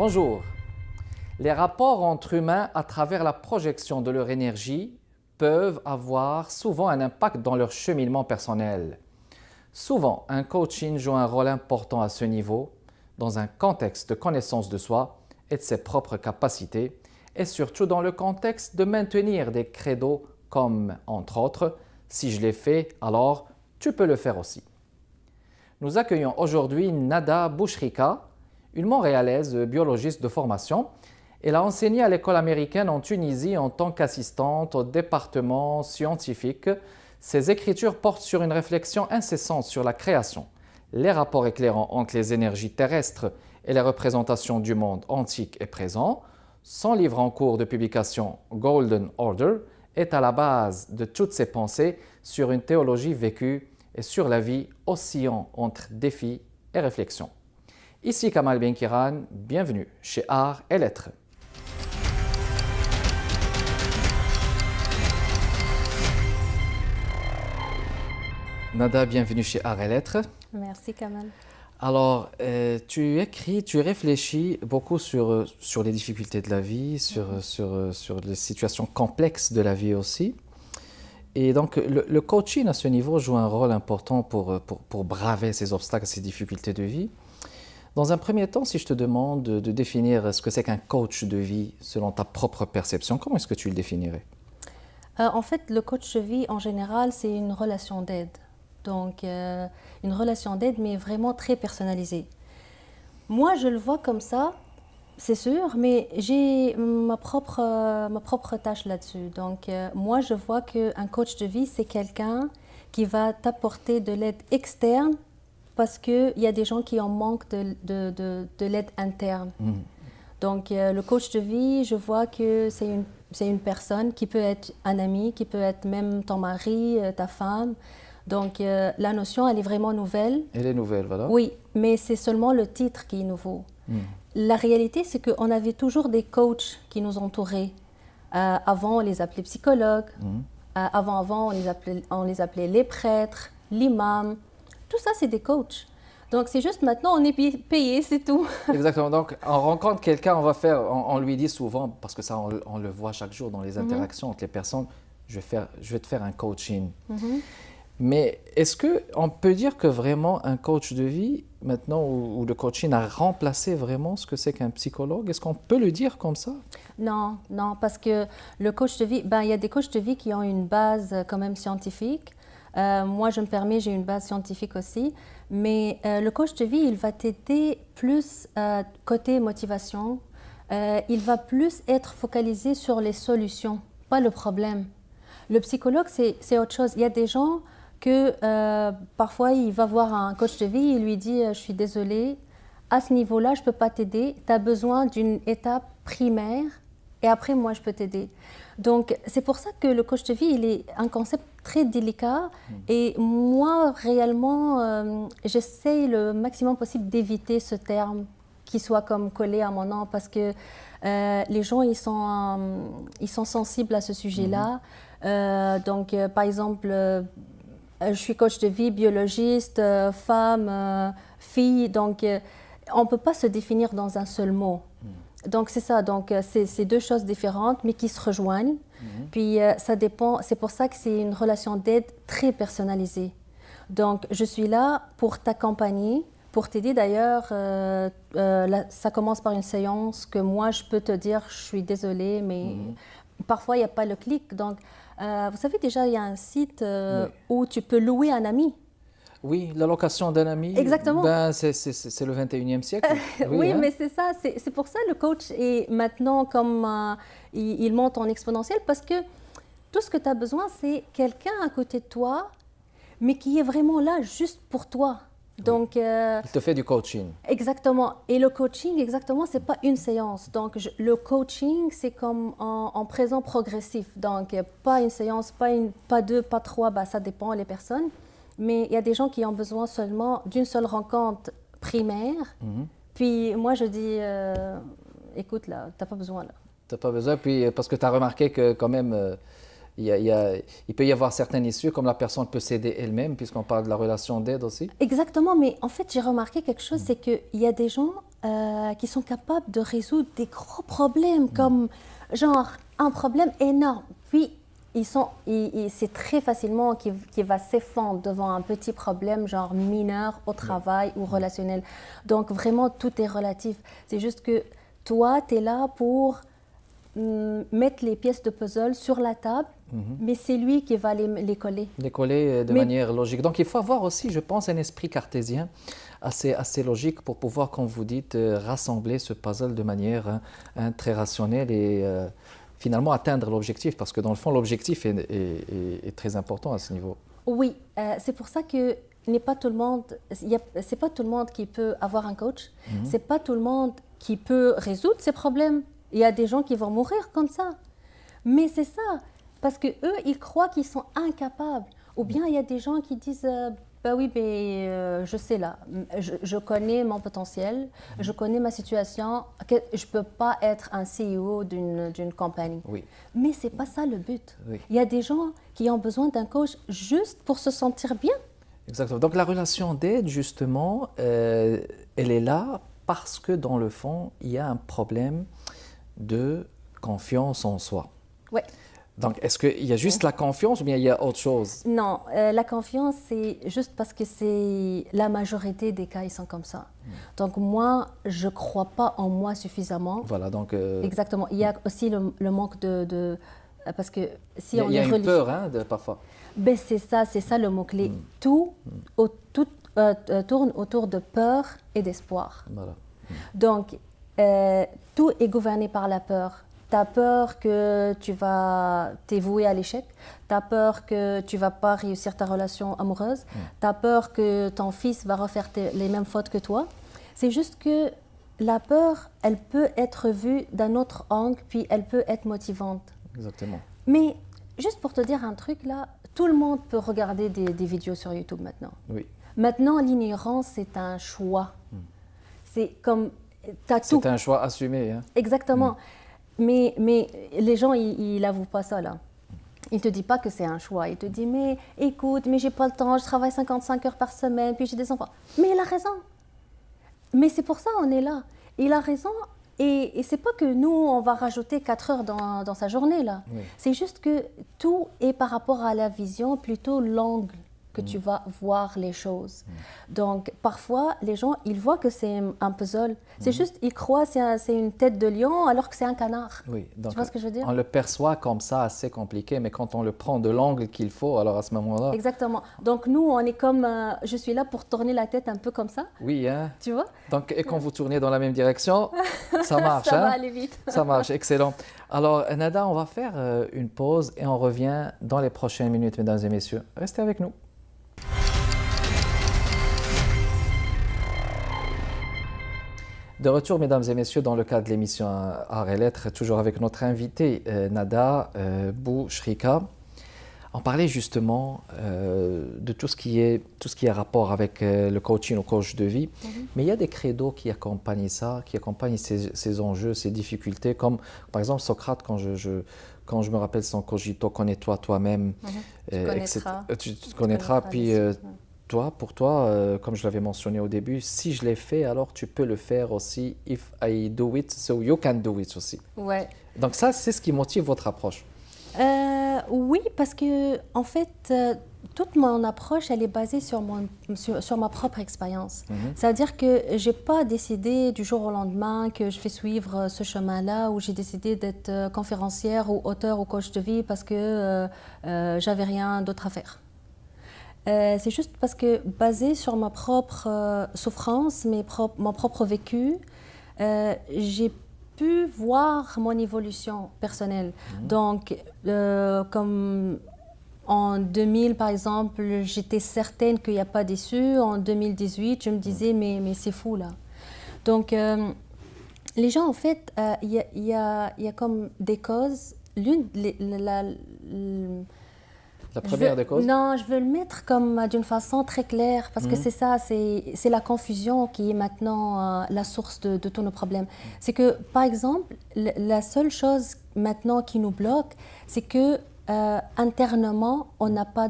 Bonjour. Les rapports entre humains à travers la projection de leur énergie peuvent avoir souvent un impact dans leur cheminement personnel. Souvent, un coaching joue un rôle important à ce niveau, dans un contexte de connaissance de soi et de ses propres capacités, et surtout dans le contexte de maintenir des credos comme, entre autres, « si je l'ai fait, alors tu peux le faire aussi ». Nous accueillons aujourd'hui Nada Bouchrika, une Montréalaise biologiste de formation. Elle a enseigné à l'école américaine en Tunisie en tant qu'assistante au département scientifique. Ses écritures portent sur une réflexion incessante sur la création, les rapports éclairants entre les énergies terrestres et les représentations du monde antique et présent. Son livre en cours de publication, Golden Order, est à la base de toutes ses pensées sur une théologie vécue et sur la vie oscillant entre défis et réflexion. Ici Kamal Benkiran, bienvenue chez Art et Lettres. Nada, bienvenue chez Art et Lettres. Merci Kamal. Alors, tu écris, tu réfléchis beaucoup sur les difficultés de la vie, sur les situations complexes de la vie aussi. Et donc, le coaching à ce niveau joue un rôle important pour braver ces obstacles, ces difficultés de vie. Dans un premier temps, si je te demande de définir ce que c'est qu'un coach de vie selon ta propre perception, comment est-ce que tu le définirais? En fait, le coach de vie, en général, c'est une relation d'aide. Donc, une relation d'aide, mais vraiment très personnalisée. Moi, je le vois comme ça, c'est sûr, mais j'ai ma propre tâche là-dessus. Donc, moi, je vois qu'un coach de vie, c'est quelqu'un qui va t'apporter de l'aide externe parce qu'il y a des gens qui en manquent de l'aide interne. Donc, le coach de vie, je vois que c'est une personne qui peut être un ami, qui peut être même ton mari, ta femme. Donc, la notion, elle est vraiment nouvelle. Elle est nouvelle, voilà. Oui, mais c'est seulement le titre qui est nouveau. La réalité, c'est qu'on avait toujours des coachs qui nous entouraient. Avant, on les appelait psychologues. Avant, on les appelait les prêtres, l'imam. Tout ça, c'est des coachs. Donc, c'est juste maintenant, on est payé, c'est tout. Exactement. Donc, on rencontre quelqu'un, on lui dit souvent, parce que ça, on le voit chaque jour dans les interactions entre les personnes, je vais te faire un coaching. Mais est-ce qu'on peut dire que vraiment un coach de vie, maintenant, où le coaching a remplacé vraiment ce que c'est qu'un psychologue? Est-ce qu'on peut le dire comme ça? Non, parce que le coach de vie, il y a des coachs de vie qui ont une base quand même scientifique. Moi, je me permets, j'ai une base scientifique aussi. Mais le coach de vie, il va t'aider plus côté motivation. Il va plus être focalisé sur les solutions, pas le problème. Le psychologue, c'est autre chose. Il y a des gens que parfois, il va voir un coach de vie, il lui dit « Je suis désolée, à ce niveau-là, je ne peux pas t'aider. Tu as besoin d'une étape primaire et après, moi, je peux t'aider. » Donc, c'est pour ça que le coach de vie, il est un concept très délicat. Et moi, réellement, j'essaye le maximum possible d'éviter ce terme qui soit comme collé à mon nom parce que les gens, ils sont sensibles à ce sujet-là. Donc, par exemple, je suis coach de vie, biologiste, femme, fille. Donc, on ne peut pas se définir dans un seul mot. Donc, c'est ça. Donc, c'est deux choses différentes, mais qui se rejoignent. Puis, ça dépend. C'est pour ça que c'est une relation d'aide très personnalisée. Donc, je suis là pour t'accompagner, pour t'aider. D'ailleurs, ça commence par une séance que moi, je peux te dire, je suis désolée, mais parfois, il n'y a pas le clic. Donc, vous savez, déjà, il y a un site où tu peux louer un ami. Oui, la location d'un ami. Exactement. C'est le 21e siècle. Oui, hein? mais c'est ça. C'est pour ça que le coach est maintenant comme il monte en exponentiel parce que tout ce que tu as besoin, c'est quelqu'un à côté de toi, mais qui est vraiment là juste pour toi. Donc, Il te fait du coaching. Exactement. Et le coaching, exactement, c'est pas une séance. Donc, le coaching, c'est comme en présent progressif. Donc, pas une séance, pas deux, pas trois, ça dépend les personnes. Mais il y a des gens qui ont besoin seulement d'une seule rencontre primaire. Puis moi, je dis, écoute, là, tu n'as pas besoin. Là. Tu n'as pas besoin, puis parce que tu as remarqué que quand même, il peut y avoir certaines issues, comme la personne peut s'aider elle-même, puisqu'on parle de la relation d'aide aussi. Exactement, mais en fait, j'ai remarqué quelque chose, c'est qu'il y a des gens qui sont capables de résoudre des gros problèmes, comme genre un problème énorme. Puis, c'est très facilement qu'il va s'effondrer devant un petit problème, genre mineur au travail ou relationnel. Donc, vraiment, tout est relatif. C'est juste que toi, tu es là pour mettre les pièces de puzzle sur la table, mais c'est lui qui va les coller. Les coller de manière logique. Donc, il faut avoir aussi, je pense, un esprit cartésien assez logique pour pouvoir, comme vous dites, rassembler ce puzzle de manière très rationnelle et finalement atteindre l'objectif, parce que dans le fond, l'objectif est très important à ce niveau. Oui, c'est pour ça que c'est pas tout le monde qui peut avoir un coach, c'est pas tout le monde qui peut résoudre ses problèmes. Il y a des gens qui vont mourir comme ça. Mais c'est ça, parce que eux, ils croient qu'ils sont incapables. Ou bien il y a des gens qui disent bah oui, mais je sais là, je connais mon potentiel, je connais ma situation, que je peux pas être un CEO d'une compagnie. Oui. Mais c'est pas ça le but. Oui. Il y a des gens qui ont besoin d'un coach juste pour se sentir bien. Exactement. Donc la relation d'aide, justement, elle est là parce que dans le fond, il y a un problème de confiance en soi. Ouais. Donc, est-ce qu'il y a juste la confiance ou bien il y a autre chose? Non, la confiance, c'est juste parce que c'est la majorité des cas, ils sont comme ça. Donc moi, je ne crois pas en moi suffisamment. Voilà, donc... Exactement. Il y a aussi le manque parce que si on il y a est une peur, hein, parfois. Ben c'est ça le mot-clé. Tout tourne autour de peur et d'espoir. Voilà. Donc, tout est gouverné par la peur. Tu as peur que t'es voué à l'échec. Tu as peur que tu ne vas pas réussir ta relation amoureuse. Tu as peur que ton fils va refaire les mêmes fautes que toi. C'est juste que la peur, elle peut être vue d'un autre angle, puis elle peut être motivante. Exactement. Mais juste pour te dire un truc là, tout le monde peut regarder des vidéos sur YouTube maintenant. Oui. Maintenant, l'ignorance, c'est un choix. C'est comme... C'est un choix assumé. Hein. Exactement. Mais les gens, ils n'avouent pas ça, là. Ils ne te disent pas que c'est un choix. Ils te disent, mais écoute, mais j'ai pas le temps, je travaille 55 heures par semaine, puis j'ai des enfants. Mais il a raison. Mais c'est pour ça qu'on est là. Il a raison. Et c'est pas que nous, on va rajouter 4 heures dans sa journée, là. Oui. C'est juste que tout est par rapport à la vision, plutôt l'angle que tu vas voir les choses. Donc, parfois, les gens, ils voient que c'est un puzzle. C'est juste, ils croient que c'est une tête de lion alors que c'est un canard. Oui, donc tu vois ce que je veux dire? On le perçoit comme ça, assez compliqué, mais quand on le prend de l'angle qu'il faut, alors à ce moment-là... Exactement. Donc, nous, on est comme... je suis là pour tourner la tête un peu comme ça. Oui, hein? Tu vois? Donc, et quand vous tournez dans la même direction, ça marche, ça hein? va aller vite. Ça marche, excellent. Alors, Nada, on va faire une pause et on revient dans les prochaines minutes, mesdames et messieurs. Restez avec nous. De retour, mesdames et messieurs, dans le cadre de l'émission Art et Lettres, toujours avec notre invitée Nada Boushrika. On parlait justement de tout ce qui est rapport avec le coaching, le coach de vie, mais il y a des credos qui accompagnent ça, qui accompagnent ces enjeux, ces difficultés, comme par exemple Socrate, quand je me rappelle son cogito, connais-toi toi-même, tu te connaîtras, puis pour toi, comme je l'avais mentionné au début, si je l'ai fait, alors tu peux le faire aussi. If I do it, so you can do it aussi. Ouais. Donc ça, c'est ce qui motive votre approche. Oui, parce que en fait, toute mon approche, elle est basée sur ma propre expérience. C'est-à-dire que j'ai pas décidé du jour au lendemain que je vais suivre ce chemin-là, où j'ai décidé d'être conférencière ou auteur ou coach de vie parce que j'avais rien d'autre à faire. C'est juste parce que basé sur ma propre souffrance, mon propre vécu, j'ai pu voir mon évolution personnelle. Donc, comme en 2000, par exemple, j'étais certaine qu'il n'y a pas d'issue. En 2018, je me disais, mais c'est fou, là. Donc, les gens, en fait, il y a comme des causes. La première des causes? Non, je veux le mettre comme d'une façon très claire, parce que c'est ça, c'est la confusion qui est maintenant la source de tous nos problèmes. C'est que, par exemple, la seule chose maintenant qui nous bloque, c'est que internement, on n'a pas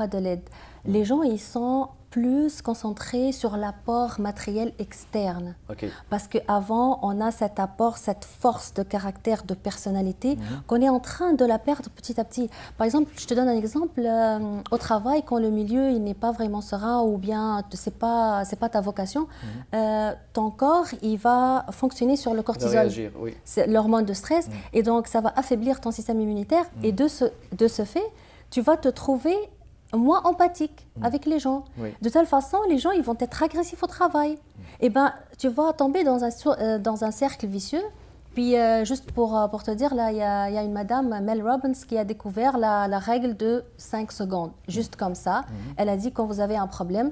de l'aide. Les gens, ils sont plus concentrés sur l'apport matériel externe. Ok. Parce qu'avant, on a cet apport, cette force de caractère, de personnalité, qu'on est en train de la perdre petit à petit. Par exemple, je te donne un exemple, au travail, quand le milieu il n'est pas vraiment serein ou bien c'est pas ta vocation, ton corps, il va fonctionner sur le cortisol. Réagir, oui. C'est l'hormone de stress, et donc ça va affaiblir ton système immunitaire, et de ce fait, tu vas te trouver moins empathique avec les gens. Oui. De telle façon, les gens ils vont être agressifs au travail. Et ben, tu vas tomber dans un cercle vicieux. Puis, juste pour te dire, là, il y a une madame, Mel Robbins, qui a découvert la règle de 5 secondes. Juste comme ça. Elle a dit, quand vous avez un problème,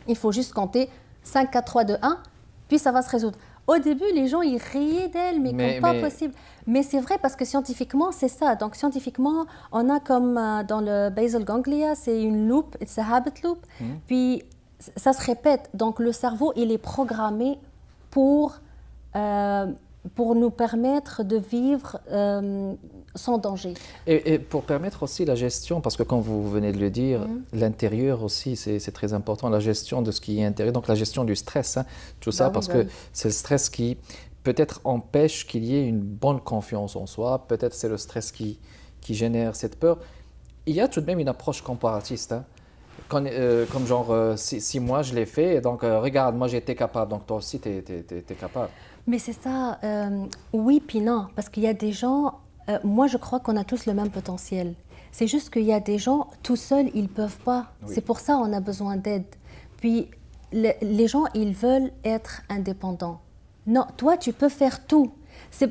il faut juste compter 5, 4, 3, 2, 1, puis ça va se résoudre. Au début, les gens, ils riaient d'elle, mais comme pas possible. Mais c'est vrai parce que scientifiquement, c'est ça. Donc, scientifiquement, on a comme dans le basal ganglia, c'est une loop, it's a habit loop. Puis, ça se répète. Donc, le cerveau, il est programmé pour nous permettre de vivre sans danger. Et pour permettre aussi la gestion, parce que comme vous venez de le dire, l'intérieur aussi, c'est très important, la gestion de ce qui est intérieur, donc la gestion du stress, hein, tout ça, parce que c'est le stress qui peut-être empêche qu'il y ait une bonne confiance en soi, peut-être c'est le stress qui génère cette peur. Il y a tout de même une approche comparatiste, hein. Comme genre, si moi je l'ai fait, donc regarde, moi j'ai été capable, donc toi aussi tu es capable. Mais c'est ça, oui puis non, parce qu'il y a des gens, moi je crois qu'on a tous le même potentiel. C'est juste qu'il y a des gens, tout seuls, ils ne peuvent pas. Oui. C'est pour ça qu'on a besoin d'aide. Puis les gens, ils veulent être indépendants. Non, toi tu peux faire tout.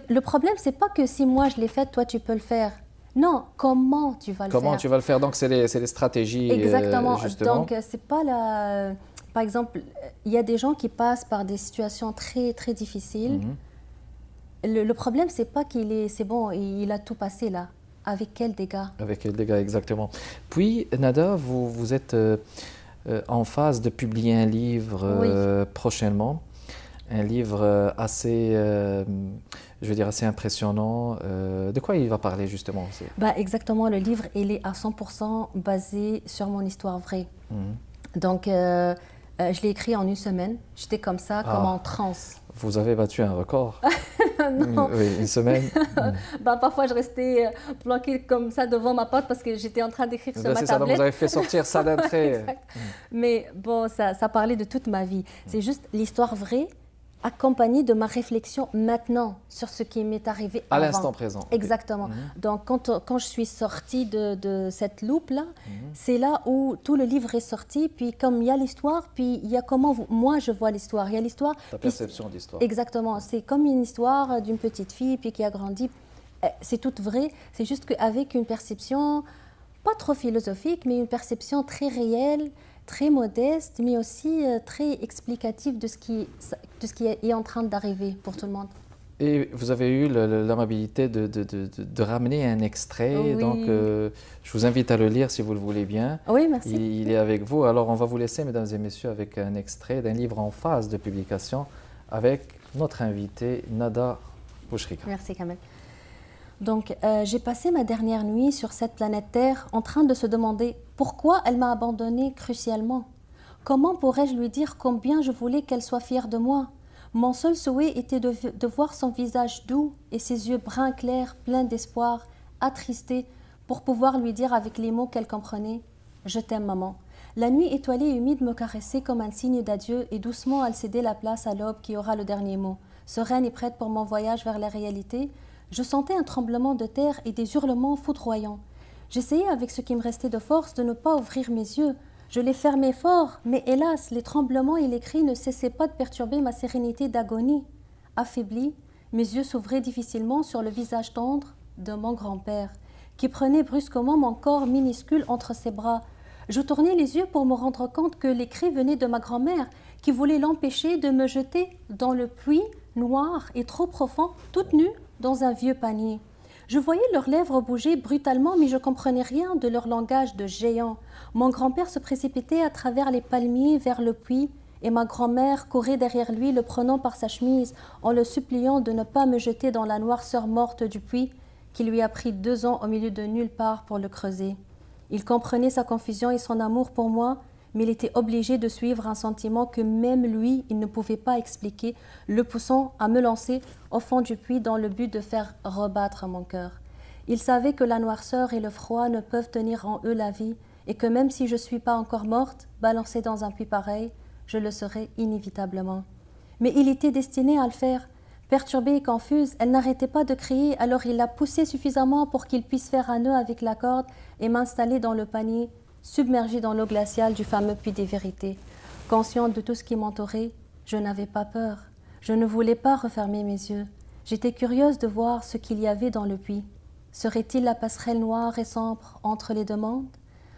Le problème, c'est pas que si moi je l'ai fait, toi tu peux le faire. Non, comment tu vas le faire? Comment tu vas le faire? Donc c'est les stratégies. Exactement, justement. Donc c'est pas la... Par exemple, il y a des gens qui passent par des situations très, très difficiles. Le problème, c'est pas c'est bon, il a tout passé là. Avec quels dégâts? Avec quels dégâts, exactement. Puis, Nada, vous êtes en phase de publier un livre prochainement. Un livre assez, je veux dire, assez impressionnant. De quoi il va parler justement? Exactement, le livre, il est à 100% basé sur mon histoire vraie. Donc, je l'ai écrit en une semaine. J'étais comme ça, comme en transe. Vous avez battu un record. Non. Oui, une semaine. Parfois, je restais planquée comme ça devant ma porte parce que j'étais en train d'écrire sur ma tablette. C'est ça, donc vous avez fait sortir ça d'un trait. Mais bon, ça parlait de toute ma vie. C'est juste l'histoire vraie, accompagnée de ma réflexion maintenant sur ce qui m'est arrivé à avant. l'instant présent. Exactement. Donc, quand je suis sortie de cette loupe-là, c'est là où tout le livre est sorti. Puis, comme il y a l'histoire, puis il y a comment moi je vois l'histoire. Il y a l'histoire. Ta perception d'histoire. Exactement. C'est comme une histoire d'une petite fille puis qui a grandi. C'est tout vrai. C'est juste qu'avec une perception, pas trop philosophique, mais une perception très réelle, très modeste, mais aussi très explicative de ce qui est en train d'arriver pour tout le monde. Et vous avez eu l'amabilité de ramener un extrait, oui. Donc je vous invite à le lire si vous le voulez bien. Oui, merci. Il est avec vous. Alors on va vous laisser, mesdames et messieurs, avec un extrait d'un livre en phase de publication avec notre invitée Nada Bouchrika. Merci Kamel. Donc, j'ai passé ma dernière nuit sur cette planète Terre en train de se demander pourquoi elle m'a abandonnée crucialement. Comment pourrais-je lui dire combien je voulais qu'elle soit fière de moi? Mon seul souhait était de voir son visage doux et ses yeux bruns clairs, pleins d'espoir, attristés, pour pouvoir lui dire avec les mots qu'elle comprenait « Je t'aime, maman ». La nuit étoilée et humide me caressait comme un signe d'adieu et doucement elle cédait la place à l'aube qui aura le dernier mot. Sereine et prête pour mon voyage vers la réalité, je sentais un tremblement de terre et des hurlements foudroyants. J'essayais avec ce qui me restait de force de ne pas ouvrir mes yeux. Je les fermais fort, mais hélas, les tremblements et les cris ne cessaient pas de perturber ma sérénité d'agonie. Affaiblie, mes yeux s'ouvraient difficilement sur le visage tendre de mon grand-père, qui prenait brusquement mon corps minuscule entre ses bras. Je tournais les yeux pour me rendre compte que les cris venaient de ma grand-mère, qui voulait l'empêcher de me jeter dans le puits noir et trop profond, toute nue, dans un vieux panier. Je voyais leurs lèvres bouger brutalement, mais je ne comprenais rien de leur langage de géant. Mon grand-père se précipitait à travers les palmiers vers le puits, et ma grand-mère courait derrière lui, le prenant par sa chemise, en le suppliant de ne pas me jeter dans la noirceur morte du puits, qu'il lui a pris 2 ans au milieu de nulle part pour le creuser. Il comprenait sa confusion et son amour pour moi, mais il était obligé de suivre un sentiment que même lui, il ne pouvait pas expliquer, le poussant à me lancer au fond du puits dans le but de faire rebattre mon cœur. Il savait que la noirceur et le froid ne peuvent tenir en eux la vie et que même si je ne suis pas encore morte, balancée dans un puits pareil, je le serai inévitablement. Mais il était destiné à le faire. Perturbée et confuse, elle n'arrêtait pas de crier, alors il l'a poussée suffisamment pour qu'il puisse faire un nœud avec la corde et m'installer dans le panier, submergée dans l'eau glaciale du fameux puits des vérités. Consciente de tout ce qui m'entourait, je n'avais pas peur. Je ne voulais pas refermer mes yeux. J'étais curieuse de voir ce qu'il y avait dans le puits. Serait-il la passerelle noire et sombre entre les deux mondes?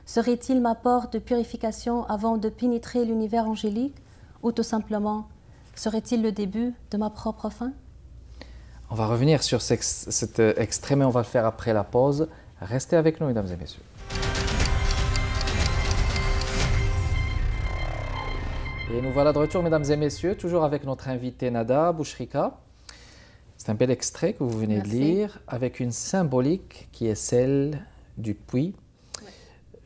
Serait-il ma porte de purification avant de pénétrer l'univers angélique? Ou tout simplement, serait-il le début de ma propre fin? On va revenir sur cet extrait, mais on va le faire après la pause. Restez avec nous, mesdames et messieurs. Et nous voilà de retour, mesdames et messieurs, toujours avec notre invitée Nada Bouchrika. C'est un bel extrait que vous venez de lire, avec une symbolique qui est celle du puits.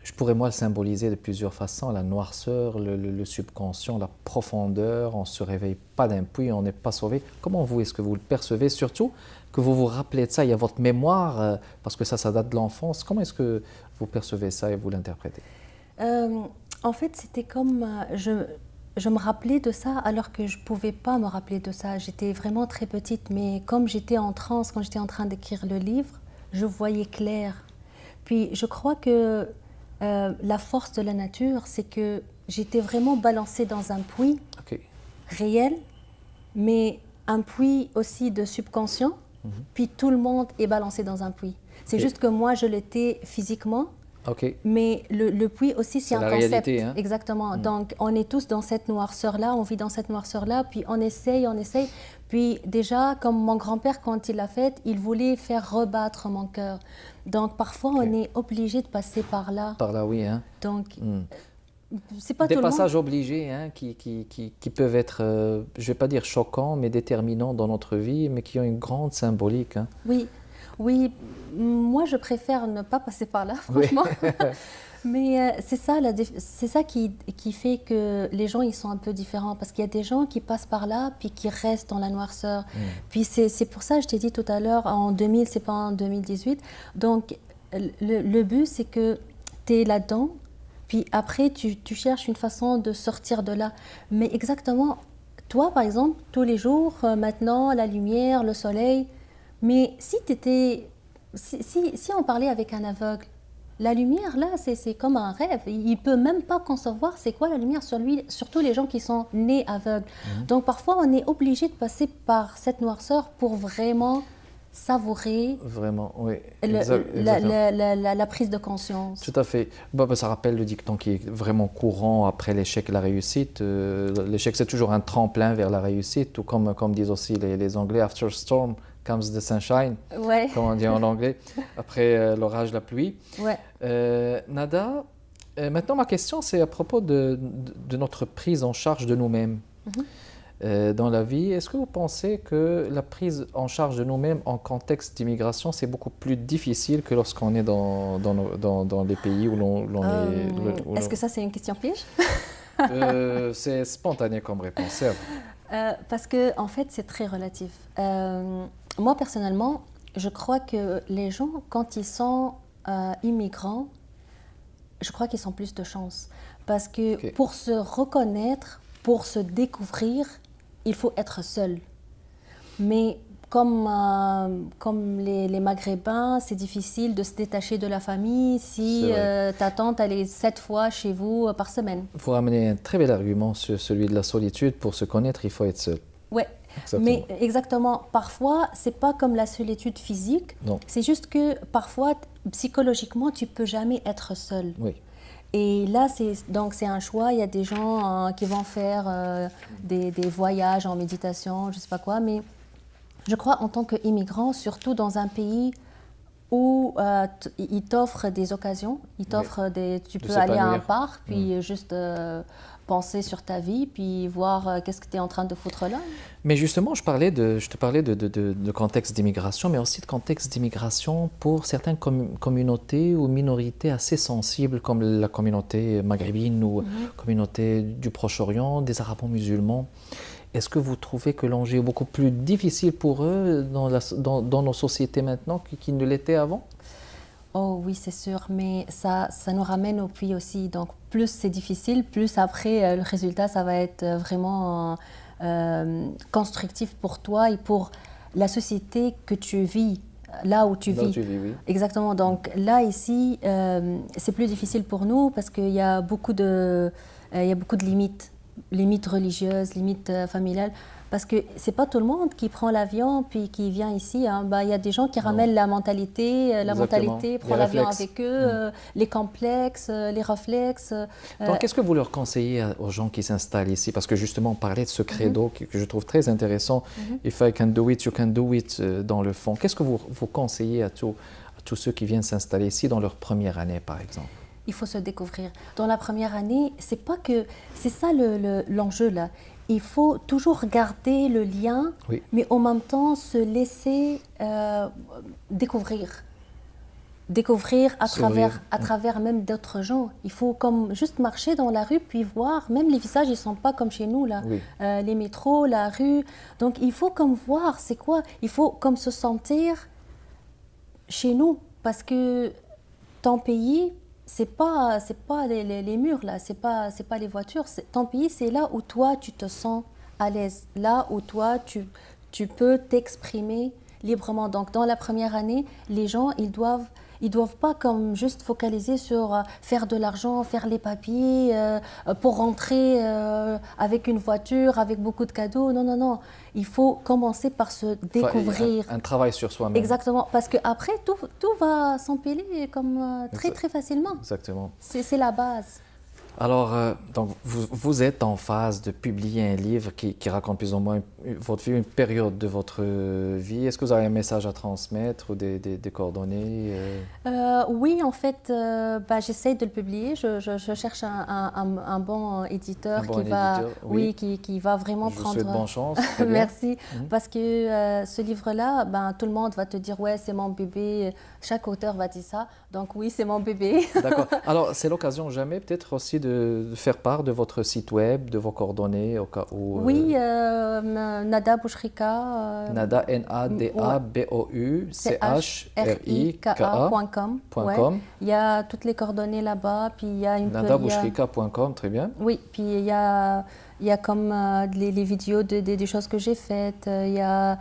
Je pourrais moi le symboliser de plusieurs façons, la noirceur, le subconscient, la profondeur. On ne se réveille pas d'un puits, on n'est pas sauvé. Comment vous, est-ce que vous le percevez? Surtout que vous vous rappelez de ça, il y a votre mémoire, parce que ça date de l'enfance. Comment est-ce que vous percevez ça et vous l'interprétez? En fait, c'était comme... Je me rappelais de ça alors que je ne pouvais pas me rappeler de ça. J'étais vraiment très petite, mais comme j'étais en transe, quand j'étais en train d'écrire le livre, je voyais clair. Puis je crois que la force de la nature, c'est que j'étais vraiment balancée dans un puits réel, mais un puits aussi de subconscient, puis tout le monde est balancé dans un puits. C'est juste que moi, je l'étais physiquement, mais le puits aussi, c'est un concept. Réalité, hein? Exactement. Donc, on est tous dans cette noirceur-là, on vit dans cette noirceur-là, puis on essaye. Puis déjà, comme mon grand-père, quand il l'a fait, il voulait faire rebattre mon cœur. Donc, parfois, on est obligé de passer par là. Par là, oui. Hein? Donc, c'est pas des tout le monde. passages obligés hein, qui peuvent être, je ne vais pas dire choquants, mais déterminants dans notre vie, mais qui ont une grande symbolique. Hein. Oui, moi je préfère ne pas passer par là, franchement. Oui. Mais c'est ça qui fait que les gens ils sont un peu différents, parce qu'il y a des gens qui passent par là puis qui restent dans la noirceur. Puis c'est pour ça, je t'ai dit tout à l'heure, en 2000, c'est pas en 2018. Donc le but c'est que tu es là-dedans, puis après tu cherches une façon de sortir de là. Mais exactement, toi par exemple, tous les jours, maintenant, la lumière, le soleil... Mais si on parlait avec un aveugle, la lumière, là, c'est comme un rêve. Il ne peut même pas concevoir c'est quoi la lumière, surtout les gens qui sont nés aveugles. Donc parfois, on est obligé de passer par cette noirceur pour vraiment savourer oui. la prise de conscience. Tout à fait. Ça rappelle le dicton qui est vraiment courant après l'échec et la réussite. L'échec, c'est toujours un tremplin vers la réussite, tout comme disent aussi les Anglais, after storm comes the sunshine, comme on dit en anglais, après l'orage, la pluie. Nada, maintenant ma question c'est à propos de notre prise en charge de nous-mêmes dans la vie. Est-ce que vous pensez que la prise en charge de nous-mêmes en contexte d'immigration c'est beaucoup plus difficile que lorsqu'on est dans les pays où l'on est... Est-ce que ça c'est une question piège? C'est spontané comme réponse. Parce que en fait c'est très relatif. Moi, personnellement, je crois que les gens, quand ils sont immigrants, je crois qu'ils ont plus de chance. Parce que pour se reconnaître, pour se découvrir, il faut être seul. Mais comme les Maghrébins, c'est difficile de se détacher de la famille si ta tante elle est 7 fois chez vous par semaine. Il faut ramener un très bel argument sur celui de la solitude. Pour se connaître, il faut être seul. Oui. Mais exactement, parfois, c'est pas comme la solitude physique, c'est juste que parfois, psychologiquement, tu peux jamais être seul. Oui. Et là, c'est un choix. Il y a des gens qui vont faire des voyages en méditation, je sais pas quoi, mais je crois en tant qu'immigrant, surtout dans un pays où ils t'offrent des occasions, ils t'offrent tu peux aller à un parc, puis juste penser sur ta vie, puis voir qu'est-ce que tu es en train de foutre là. Mais justement, je te parlais de contexte d'immigration, mais aussi de contexte d'immigration pour certaines communautés ou minorités assez sensibles, comme la communauté maghrébine ou communauté du Proche-Orient, des arabo-musulmans. Est-ce que vous trouvez que l'enjeu est beaucoup plus difficile pour eux dans nos sociétés maintenant qu'il ne l'était avant? Oh oui, c'est sûr, mais ça nous ramène au puits aussi. Donc plus c'est difficile, plus après le résultat, ça va être vraiment constructif pour toi et pour la société que tu vis, là où tu vis. Oui. Exactement. Donc là, ici, c'est plus difficile pour nous parce qu'il y a beaucoup de limites religieuses, limites familiales. Parce que c'est pas tout le monde qui prend l'avion puis qui vient ici. Hein. Il y a des gens qui ramènent la mentalité, prend l'avion avec eux, les complexes, les réflexes. Donc, qu'est-ce que vous leur conseillez aux gens qui s'installent ici? Parce que justement, on parlait de ce credo que je trouve très intéressant. If I can do it, you can do it, dans le fond. Qu'est-ce que vous conseillez à tous ceux qui viennent s'installer ici dans leur première année, par exemple? Il faut se découvrir. Dans la première année, c'est ça l'enjeu là. Il faut toujours garder le lien, mais en même temps se laisser découvrir à travers même d'autres gens. Il faut comme juste marcher dans la rue puis voir, même les visages ils sont pas comme chez nous là, les métros, la rue. Donc il faut comme voir c'est quoi. Il faut comme se sentir chez nous parce que ton pays c'est pas les murs là, c'est pas les voitures. Ton pays, c'est là où toi tu te sens à l'aise, là où toi tu peux t'exprimer librement. Donc dans la première année, les gens ils doivent pas comme juste focaliser sur faire de l'argent, faire les papiers pour rentrer avec une voiture, avec beaucoup de cadeaux. Non. Il faut commencer par se découvrir. Un travail sur soi-même. Exactement, parce qu'après, tout va s'empiler comme très facilement. Exactement. C'est la base. Alors, donc vous êtes en phase de publier un livre qui raconte plus ou moins votre vie, une période de votre vie. Est-ce que vous avez un message à transmettre ou des coordonnées? Oui, en fait, j'essaie de le publier. Je cherche un bon éditeur qui va vraiment prendre... Je vous souhaite bonne chance. Merci. Parce que ce livre-là, tout le monde va te dire « ouais, c'est mon bébé ». Chaque auteur va dire ça. Donc oui, c'est mon bébé. D'accord. Alors, c'est l'occasion jamais peut-être aussi de faire part de votre site web, de vos coordonnées au cas où... Oui, Nada Bouchrika. Nada, NADABOUCHRIKA.com. Ouais. Il y a toutes les coordonnées là-bas. Puis il y a NadaBouchrika.com, très bien. Oui, puis il y a comme les vidéos des choses que j'ai faites. Il y a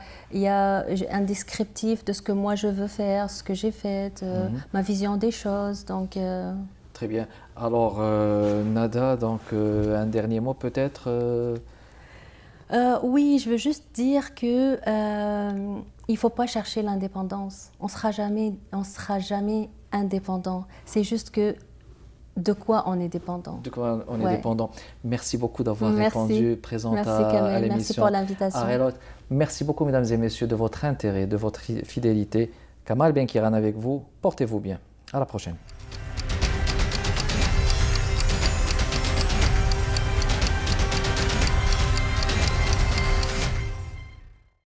un descriptif de ce que moi je veux faire, ce que j'ai fait, ma vision des choses. Donc, très bien. Alors, Nada, donc un dernier mot peut-être Oui, je veux juste dire que il faut pas chercher l'indépendance. On sera jamais indépendant. C'est juste que de quoi on est dépendant. De quoi on est dépendant. Merci beaucoup d'avoir répondu, présente à l'émission. Merci pour l'invitation. Merci beaucoup, mesdames et messieurs, de votre intérêt, de votre fidélité. Kamal Benkiran avec vous. Portez-vous bien. À la prochaine.